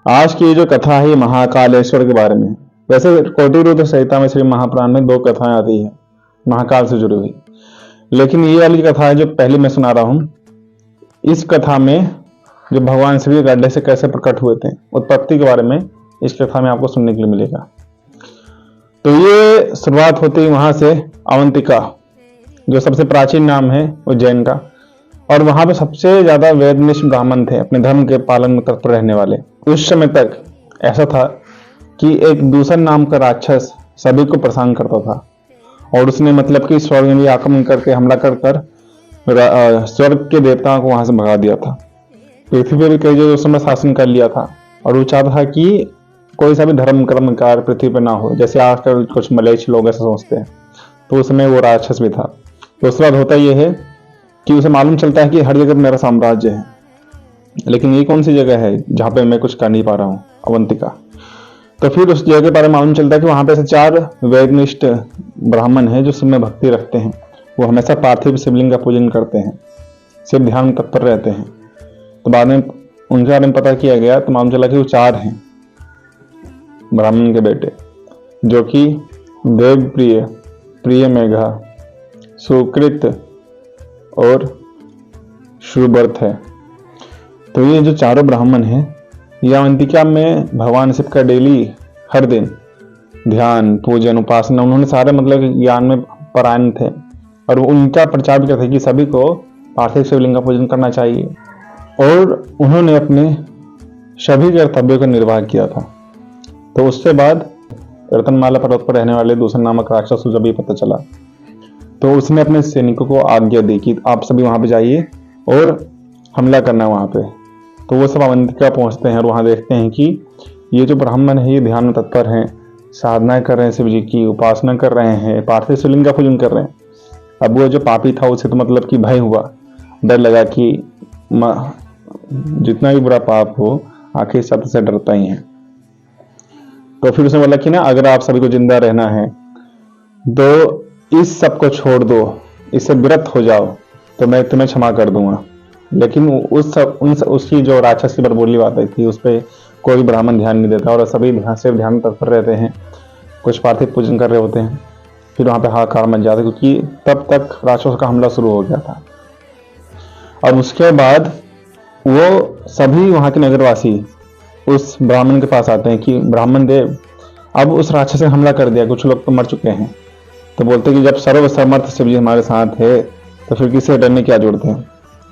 आज की ये जो कथा है ये महाकालेश्वर के बारे में है। वैसे कोटिरुद्र संहिता में श्री महापुराण में 2 कथाएं आती है महाकाल से जुड़ी हुई, लेकिन ये वाली कथा है जो पहली मैं सुना रहा हूं, इस कथा में जो भगवान श्री गड्ढे से कैसे प्रकट हुए थे उत्पत्ति के बारे में इस कथा में आपको सुनने के लिए मिलेगा। तो ये शुरुआत होती है वहां से अवंतिका, जो सबसे प्राचीन नाम है उज्जैन का, और वहां पे सबसे ज्यादा वेदनिष्ठ ब्राह्मण थे, अपने धर्म के पालन में तत्पर रहने वाले। उस समय तक ऐसा था कि एक दूसर नाम का राक्षस सभी को परेशान करता था, और उसने मतलब कि स्वर्ग में आक्रमण करके हमला कर स्वर्ग के देवताओं को वहां से भगा दिया था। पृथ्वी पर भी कई जगह उस समय शासन कर लिया था, और वो चाहता था कि कोई सा भी धर्म कर्म कार्य पृथ्वी पर ना हो, जैसे आजकल कुछ मलेच्छ लोग ऐसा सोचते हैं। तो उस समय वो राक्षस भी था। तो उसके बाद होता यह है कि उसे मालूम चलता है कि हर जगह मेरा साम्राज्य है, लेकिन ये कौन सी जगह है जहां पे मैं कुछ कर नहीं पा रहा हूँ, अवंतिका। तो फिर उस जगह के बारे में मालूम चलता है कि वहां पे से 4 वेदनिष्ठ ब्राह्मण हैं जो शिव में भक्ति रखते हैं। वो हमेशा पार्थिव शिवलिंग का पूजन करते हैं, शिव ध्यान में तत्पर रहते हैं। तो बाद में उनके बारे में पता किया गया तो मालूम चला कि वो 4 हैं ब्राह्मण के बेटे, जो कि देवप्रिय, प्रिय मेघा, सुकृत और शुभर्थ है। तो ये जो 4 ब्राह्मण हैं ये अवंतिका में भगवान शिव का डेली हर दिन ध्यान पूजन उपासना, उन्होंने सारे मतलब ज्ञान में परायण थे, और उनका प्रचार भी करते कि सभी को पार्थिव शिवलिंग का पूजन करना चाहिए। और उन्होंने अपने सभी कर्तव्यों का निर्वाह किया था। तो उसके बाद रतनमाला पर्वत पर रहने वाले दूसरे नामक राक्षस को जब ये पता चला तो उसने अपने सैनिकों को आज्ञा दी कि आप सभी वहां पे जाइए और हमला करना है वहां पे। तो वो सब अवंतिका पहुंचते हैं और वहां देखते हैं कि ये जो ब्राह्मण है ये ध्यान में तत्पर हैं, साधनाएं कर रहे हैं, शिव जी की उपासना कर रहे हैं, पार्थिव शिवलिंग का पूजन कर रहे हैं। अब वो जो पापी था उसे तो मतलब कि भय हुआ, डर लगा कि जितना भी बुरा पाप हो आखिर सत्य से डरता ही है। तो फिर उसने बोला कि ना, अगर आप सभी को जिंदा रहना है तो इस सब को छोड़ दो, इससे विरत हो जाओ तो मैं तुम्हें क्षमा कर दूंगा। लेकिन उसकी जो राक्षस की बरबोली बात आई थी उस पर कोई ब्राह्मण ध्यान नहीं देता, और सभी सिर्फ ध्यान तत्पर रहते हैं, कुछ पार्थिव पूजन कर रहे होते हैं। फिर वहां पे हाहाकार मच जाता है, क्योंकि तब तक राक्षसों का हमला शुरू हो गया था। और उसके बाद वो सभी वहां के नगरवासी उस ब्राह्मण के पास आते हैं कि ब्राह्मण देव, अब उस राक्षस ने हमला कर दिया, कुछ लोग तो मर चुके हैं। तो बोलते हैं कि जब सर्वसमर्थ शिव जी हमारे साथ है तो फिर किसी डरने की क्या जरूरत है,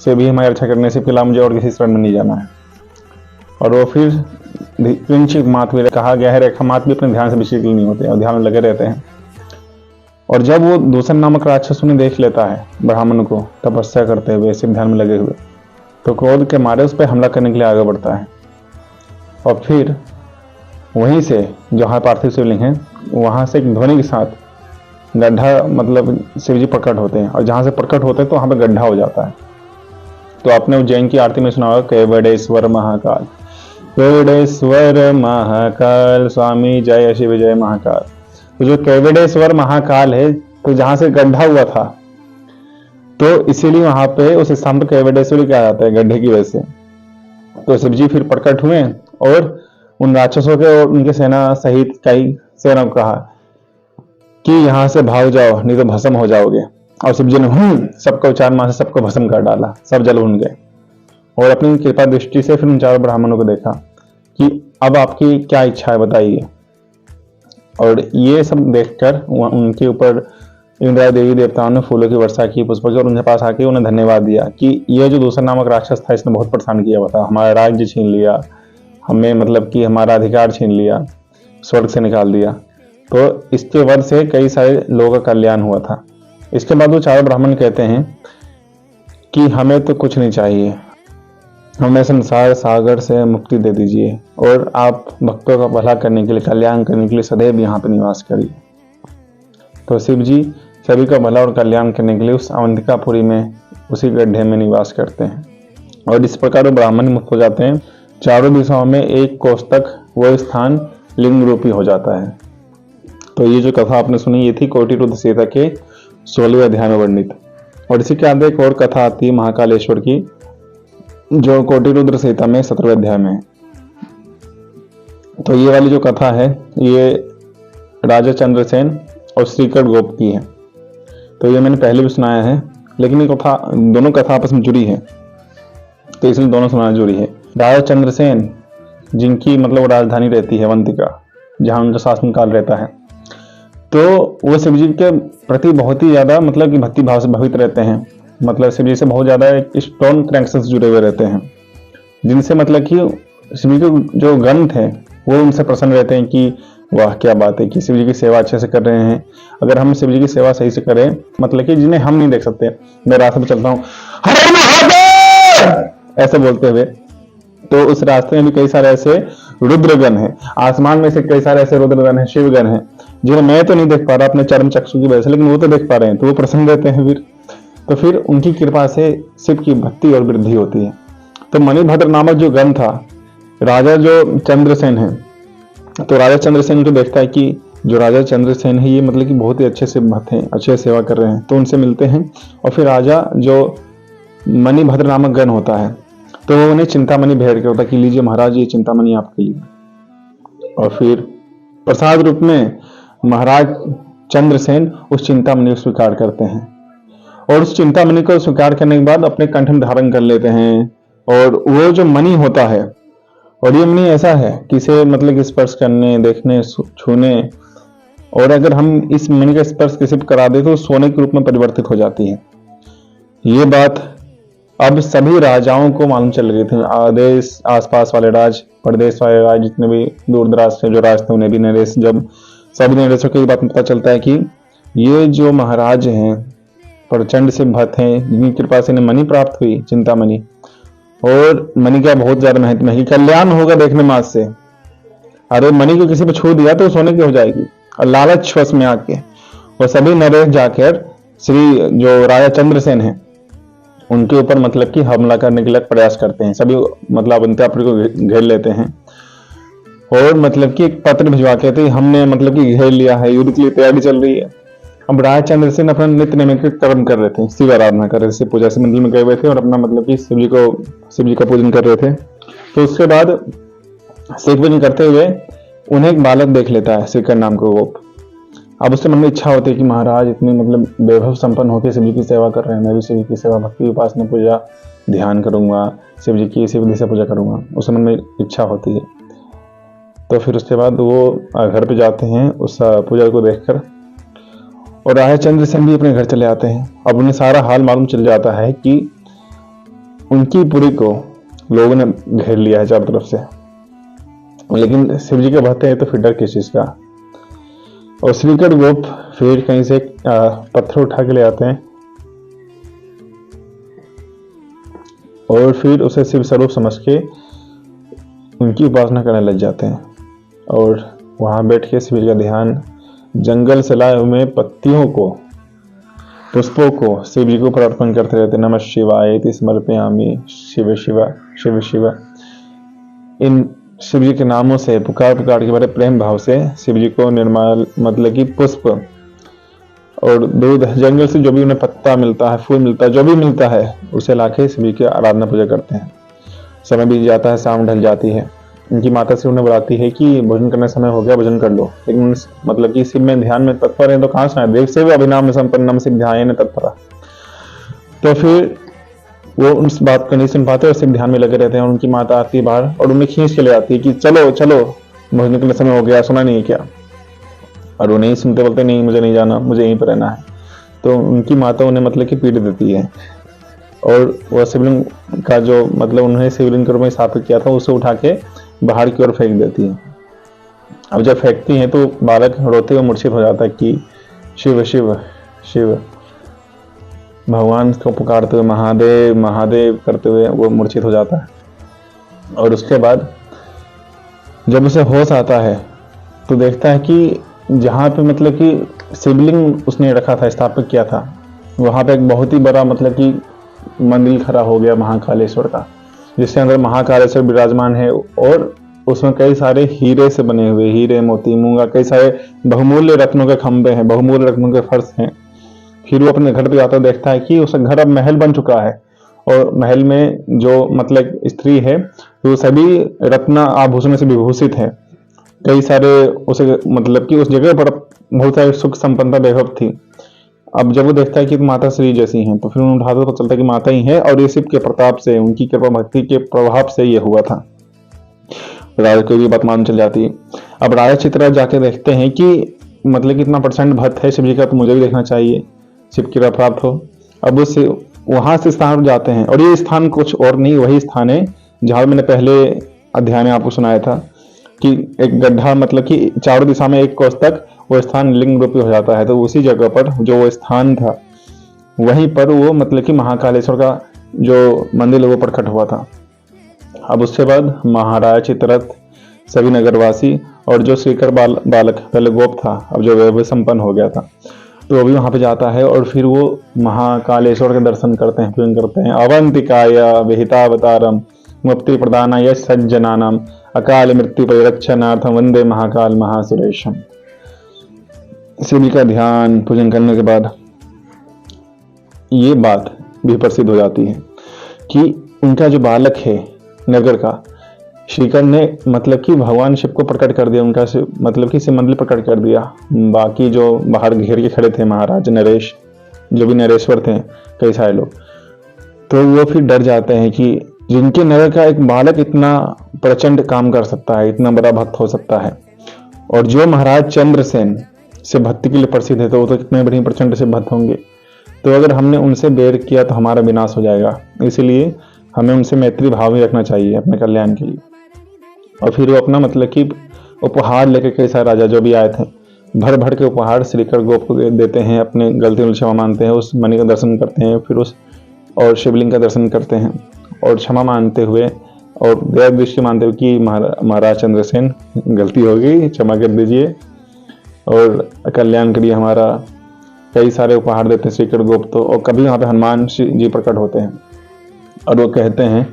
शिव भी हमारी रक्षा करने से फिलहाल मुझे और किसी शरण में नहीं जाना है। और वो फिर किंचित मात भी कहा गया है, रेखा मात भी अपने ध्यान से विचलित नहीं होते और ध्यान में लगे रहते हैं। और जब वो दूसर नामक राक्षस उन्हें देख लेता है ब्राह्मण को तपस्या करते हुए शिव ध्यान में लगे हुए, तो क्रोध के मारे उस पर हमला करने के लिए आगे बढ़ता है। और फिर वहीं से जहाँ पार्थिव शिवलिंग है वहां से एक ध्वनि के साथ गड्ढा, मतलब शिव जी प्रकट होते हैं, और जहां से प्रकट होते हैं तो वहां पे गड्ढा हो जाता है। तो आपने उज्जैन की आरती में सुना होगा, केवडेश्वर महाकाल, केवडेश्वर महाकाल स्वामी जय शिव जय महाकाल। तो जो केवडेश्वर महाकाल है, तो जहां से गड्ढा हुआ था तो इसीलिए वहां पे उस स्थान पर केवडेश्वरी कहा जाता है, गड्ढे की वजह से। तो शिव जी फिर प्रकट हुए और उन राक्षसों के और उनके सेना सहित कई सेना को कहा कि यहां से भाग जाओ नहीं तो भस्म हो जाओगे। और शिव जी ने सबका उच्चारण मां से सबको भस्म कर डाला, सब जल भून गए। और अपनी कृपा दृष्टि से फिर उन 4 ब्राह्मणों को देखा कि अब आपकी क्या इच्छा है बताइए। और ये सब देखकर उनके ऊपर इंद्रा देवी देवताओं ने फूलों की वर्षा की, पुष्पों की, और उनके पास आके उन्हें धन्यवाद दिया कि ये जो दूसरा नामक राक्षस था इसने बहुत परेशान किया हुआ था, हमारा राज्य छीन लिया, हमें मतलब कि हमारा अधिकार छीन लिया, स्वर्ग से निकाल दिया। तो इसके वध से कई सारे लोगों का कल्याण हुआ था। इसके बाद वो 4 ब्राह्मण कहते हैं कि हमें तो कुछ नहीं चाहिए, हमें संसार सागर से मुक्ति दे दीजिए, और आप भक्तों का भला करने के लिए, कल्याण करने के लिए सदैव यहाँ पे निवास करिए। तो शिव जी सभी का भला और कल्याण करने के लिए उस अवंतिकापुरी में, उसी गड्ढे में निवास करते हैं, और इस प्रकार वो ब्राह्मण मुक्त हो जाते हैं। चारों दिशाओं में 1 कोस तक वो स्थान लिंग रूपी हो जाता है। तो ये जो कथा आपने सुनी ये थी कोटिरुद्र संहिता के 16वें अध्याय में वर्णित। और इसी के आगे एक और कथा आती है महाकालेश्वर की, जो कोटिरुद्र संहिता में 17वें अध्याय में है। तो ये वाली जो कथा है ये राजा चंद्रसेन और श्रीकर गोप की है। तो ये मैंने पहले भी सुनाया है, लेकिन ये कथा, दोनों कथा आपस में जुड़ी है, तो इसलिए दोनों सुनाना जरूरी है। राजा चंद्रसेन जिनकी मतलब राजधानी रहती है अवंतिका, जहां उनका शासनकाल रहता है, तो वो शिव जी के प्रति बहुत ही ज्यादा मतलब कि भक्ति भाव से भवित रहते हैं। मतलब शिव जी से बहुत ज्यादा एक स्ट्रॉन्ग कनेक्शन जुड़े हुए रहते हैं, जिनसे मतलब कि शिव जी के जो गण थे वो उनसे प्रसन्न रहते हैं कि वाह क्या बात है कि शिव जी की सेवा अच्छे से कर रहे हैं। अगर हम शिव जी की सेवा सही से करें, मतलब कि जिन्हें हम नहीं देख सकते, मैं रास्ते में चलता हूँ हर महादेव ऐसे बोलते हुए, तो उस रास्ते में भी कई सारे ऐसे रुद्रगण हैं, आसमान में से कई सारे ऐसे रुद्रगण हैं, शिवगण हैं, जिन्हें मैं तो नहीं देख पा रहा अपने चर्म चक्षु की वजह से, लेकिन वो तो देख पा रहे हैं, तो वो प्रसन्न रहते हैं फिर। तो फिर उनकी कृपा से शिव की भक्ति और वृद्धि होती है। तो मणिभद्र नामक जो गण था, राजा जो चंद्रसेन है, तो राजा चंद्रसेन को देखता है कि जो राजा चंद्रसेन है ये मतलब कि बहुत ही अच्छे से भक्त हैं, अच्छे सेवा कर रहे हैं, तो उनसे मिलते हैं। और फिर राजा जो मणिभद्र नामक गण होता है, तो वो उन्हें चिंतामणि भेंट करता कि लीजिए महाराज ये चिंतामणि आपके लिए। और फिर प्रसाद रूप में महाराज चंद्रसेन उस चिंतामणि को स्वीकार करते हैं, और उस चिंतामणि को स्वीकार करने के बाद अपने कंठ में धारण कर लेते हैं। और वो जो मणि होता है, और ये मणि ऐसा है कि इसे मतलब कि स्पर्श करने, देखने, छूने, और अगर हम इस मणि का स्पर्श किसी पर करा दे तो सोने के रूप में परिवर्तित हो जाती है। ये बात अब सभी राजाओं को मालूम चल गई थी। आदेश आसपास वाले राज, प्रदेश वाले राज, जितने भी दूर दराज से जो राज थे उन्हें भी नरेश, जब सभी नरेशों को ये बात पता चलता है कि ये जो महाराज हैं प्रचंड से भक्त हैं, जिनकी कृपा से इन्हें मणि प्राप्त हुई, चिंतामणि, और मणि का बहुत ज्यादा महत्व है कि कल्याण होगा देखने मात्र से। अरे मणि को किसी पे छू दिया तो सोने की हो जाएगी, और लालच वश में आके वो सभी नरेश जाकर श्री जो राजा चंद्रसेन है उनके ऊपर मतलब कि हमला करने के लिए प्रयास करते हैं। सभी मतलब अवंतिका को घेर लेते हैं, और मतलब कि एक पत्र भिजवा के थे हमने मतलब कि घेर लिया है, युद्ध की तैयारी चल रही है। अब राजा चंद्रसेन अपना नित्य नैमित्तिक कर्म कर रहे थे, शिव आराधना कर रहे थे, पूजा से मंदिर में गए हुए थे और अपना मतलब कि शिव जी का पूजन कर रहे थे। तो उसके बाद शिव पूजन करते हुए उन्हें एक बालक देख लेता है, श्रीकर नाम को गोप। अब उसके मन में इच्छा होती है कि महाराज इतनी मतलब वैभव संपन्न होकर शिव जी की सेवा कर रहे हैं, मैं भी शिव जी की सेवा, भक्ति, उपासना, पूजा, ध्यान करूंगा, शिव जी की इसी विधि से पूजा करूंगा, उस मन में इच्छा होती है। तो फिर उसके बाद वो घर पे जाते हैं उस पूजा को देखकर, और राजा चंद्रसेन भी अपने घर चले आते हैं। अब उन्हें सारा हाल मालूम चल जाता है कि उनकी पुरी को लोगों ने घेर लिया है चारों तरफ से, लेकिन शिव जी के भक्त हैं तो फिर डर किस चीज का। और श्रीकर गोप फिर कहीं से पत्थर उठा के ले आते हैं और फिर उसे शिव स्वरूप समझ के उनकी उपासना करने लग जाते हैं, और वहां बैठ के शिव जी का ध्यान, जंगल से लाए हुए पत्तियों को, पुष्पों को शिव जी को अर्पण करते रहते। नमः शिवाय इति समर्पयामि, शिव शिव शिव शिव, इन शिव जी के नामों से पुकार के बड़े प्रेम भाव से शिव जी को निर्मल मतलब कि पुष्प और दूध, जंगल से जो भी उन्हें पत्ता मिलता है, फूल मिलता है, जो भी मिलता है उसे लाके शिव जी की आराधना पूजा करते हैं। समय बीत जाता है, शाम ढल जाती है। उनकी माता से उन्हें बुलाती है कि भोजन करने समय हो गया, भोजन कर लो, लेकिन मतलब कि शिव में ध्यान में तत्पर है तो कहाँ सुना, देख से अभिनाम संपन्नम शिव ध्यान तत्परा। तो फिर वो उस बात को नहीं सुन पाते और सिर्फ ध्यान में लगे रहते हैं। और उनकी माता आती है बाहर और उन्हें खींच के ले आती है कि चलो चलो भोजन के समय हो गया, सुना नहीं क्या। और वो नहीं सुनते, बोलते नहीं मुझे नहीं जाना, मुझे यहीं पर रहना है। तो उनकी माता उन्हें मतलब कि पीट देती है, और वह शिवलिंग का जो मतलब उन्होंने शिवलिंग के रूप में स्थापित किया था उसे उठा के बाहर की ओर फेंक देती है। अब जब फेंकती है तो बालक रोते हुए मूर्छित हो जाता है कि शिव शिव शिव, भगवान को पुकारते हुए महादेव महादेव करते हुए वो मूर्छित हो जाता है। और उसके बाद जब उसे होश आता है तो देखता है कि जहाँ पे मतलब कि शिवलिंग उसने रखा था, स्थापित किया था, वहाँ पे एक बहुत ही बड़ा मतलब कि मंदिर खड़ा हो गया महाकालेश्वर का, जिसके अंदर महाकालेश्वर विराजमान है। और उसमें कई सारे हीरे से बने हुए, हीरे मोती मूंगा, कई सारे बहुमूल्य रत्नों के खंभे हैं, बहुमूल्य रत्नों के फर्श हैं। फिर वो अपने घर पे जाता देखता है कि उसका घर अब महल बन चुका है, और महल में जो मतलब स्त्री है वो सभी रत्न आभूषण से विभूषित है। कई सारे उसे मतलब कि उस जगह पर बहुत सारी सुख संपन्नता वैभव थी। अब जब वो देखता है कि माता श्री जैसी हैं तो फिर उन्हें उठाते पता चलता है कि माता ही है और ये शिव के प्रताप से, उनकी कृपा भक्ति के प्रभाव से ये हुआ था। राजा को भी बात मालूम चल जाती है। अब राजा चित्रा जाके देखते हैं कि मतलब कि इतना परसेंट भक्त है शिव जी का तो मुझे भी देखना चाहिए, शिव की कृपा प्राप्त हो। अब उस वहां से स्थान पर जाते हैं और ये स्थान कुछ और नहीं वही स्थान है जहां मैंने पहले अध्याय में आपको सुनाया था कि एक गड्ढा मतलब कि चारों दिशा में एक कोस तक वो स्थान लिंग रूपी हो जाता है। तो उसी जगह पर जो वो स्थान था वहीं पर वो मतलब कि महाकालेश्वर का जो मंदिर है वो प्रकट हुआ था। अब उसके बाद महाराज चित्ररथ, सभी नगरवासी और जो श्रीकर बालक पहले गोप था अब जो वैभव संपन्न हो गया था तो वो भी वहां पे जाता है और फिर वो महाकालेश्वर के दर्शन करते हैं, पूजन करते हैं। अवंतिकाया विहितावतारम मुक्ति प्रदान यश सज्जनानाम अकाल मृत्यु परिरक्षणार्थम वंदे महाकाल महासुरेशम। शिव जी का ध्यान पूजन करने के बाद ये बात भी प्रसिद्ध हो जाती है कि उनका जो बालक है नगर का, श्रीकर ने मतलब कि भगवान शिव को प्रकट कर दिया, उनका मतलब कि शिव मंदिर प्रकट कर दिया। बाकी जो बाहर घेर के खड़े थे महाराज नरेश, जो भी नरेश्वर थे कई सारे लोग, तो वो फिर डर जाते हैं कि जिनके नगर का एक बालक इतना प्रचंड काम कर सकता है, इतना बड़ा भक्त हो सकता है, और जो महाराज चंद्रसेन से भक्ति के लिए प्रसिद्ध है तो वो तो कितने बड़े प्रचंड से भक्त होंगे। तो अगर हमने उनसे बैर किया तो हमारा विनाश हो जाएगा, इसलिए हमें उनसे मैत्री भाव ही रखना चाहिए अपने कल्याण के लिए। और फिर वो अपना मतलब कि उपहार लेके कई सारे राजा जो भी आए थे भर भर के उपहार श्रीकर गोप को देते हैं, अपने गलती क्षमा मानते हैं, उस मणि का दर्शन करते हैं, फिर उस और शिवलिंग का दर्शन करते हैं और क्षमा मानते हुए और दया दृष्टि मानते हुए कि महाराज चंद्रसेन गलती हो गई, क्षमा कर दीजिए और कल्याण के लिए हमारा, कई सारे उपहार देते हैं श्रीकर गोप। तो और कभी वहाँ पे हनुमान जी प्रकट होते हैं और वो कहते हैं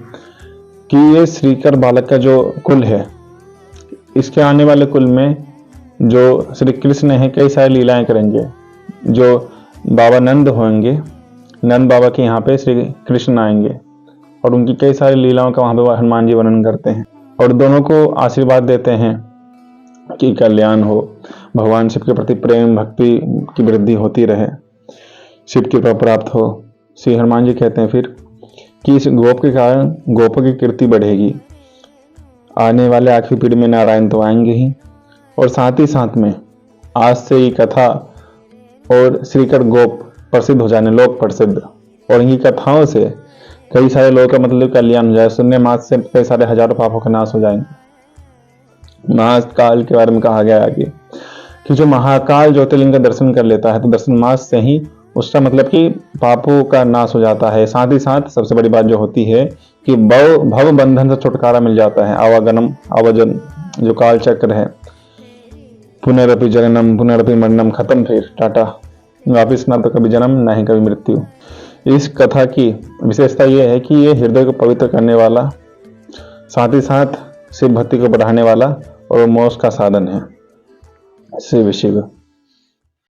कि ये श्रीकर बालक का जो कुल है, इसके आने वाले कुल में जो श्री कृष्ण है कई सारी लीलाएं करेंगे। जो बाबा नंद होंगे, नंद बाबा के यहाँ पे श्री कृष्ण आएंगे और उनकी कई सारी लीलाओं का वहाँ पे हनुमान जी वर्णन करते हैं और दोनों को आशीर्वाद देते हैं कि कल्याण हो, भगवान शिव के प्रति प्रेम भक्ति की वृद्धि होती रहे, शिव की कृपा प्राप्त हो। श्री हनुमान जी कहते हैं फिर कि इस गोप के कारण गोपों की कीर्ति बढ़ेगी, आने वाले आखिरी पीढ़ी में नारायण तो आएंगे ही, और साथ ही साथ में आज से ये कथा और श्रीकर गोप प्रसिद्ध हो जाने, लोक प्रसिद्ध, और इनकी कथाओं से कई सारे लोगों का मतलब कल्याण हो जाए, शून्य मास से कई सारे हजारों पापों का नाश हो जाएंगे। महाकाल के बारे में कहा गया है कि जो महाकाल ज्योतिर्लिंग का दर्शन कर लेता है तो दर्शन मास से ही उसका मतलब कि पापों का नाश हो जाता है। साथ ही साथ सबसे बड़ी बात जो होती है कि भव बंधन से छुटकारा मिल जाता है। आवागमन आवाजन जो काल चक्र है, पुनरपि जननम पुनरपि मरणम, खत्म, फिर टाटा, वापिस ना तो कभी जन्म ना ही कभी मृत्यु। इस कथा की विशेषता यह है कि ये हृदय को पवित्र करने वाला, साथ ही साथ शिव भक्ति को बढ़ाने वाला और मोक्ष का साधन है। शिव शिव।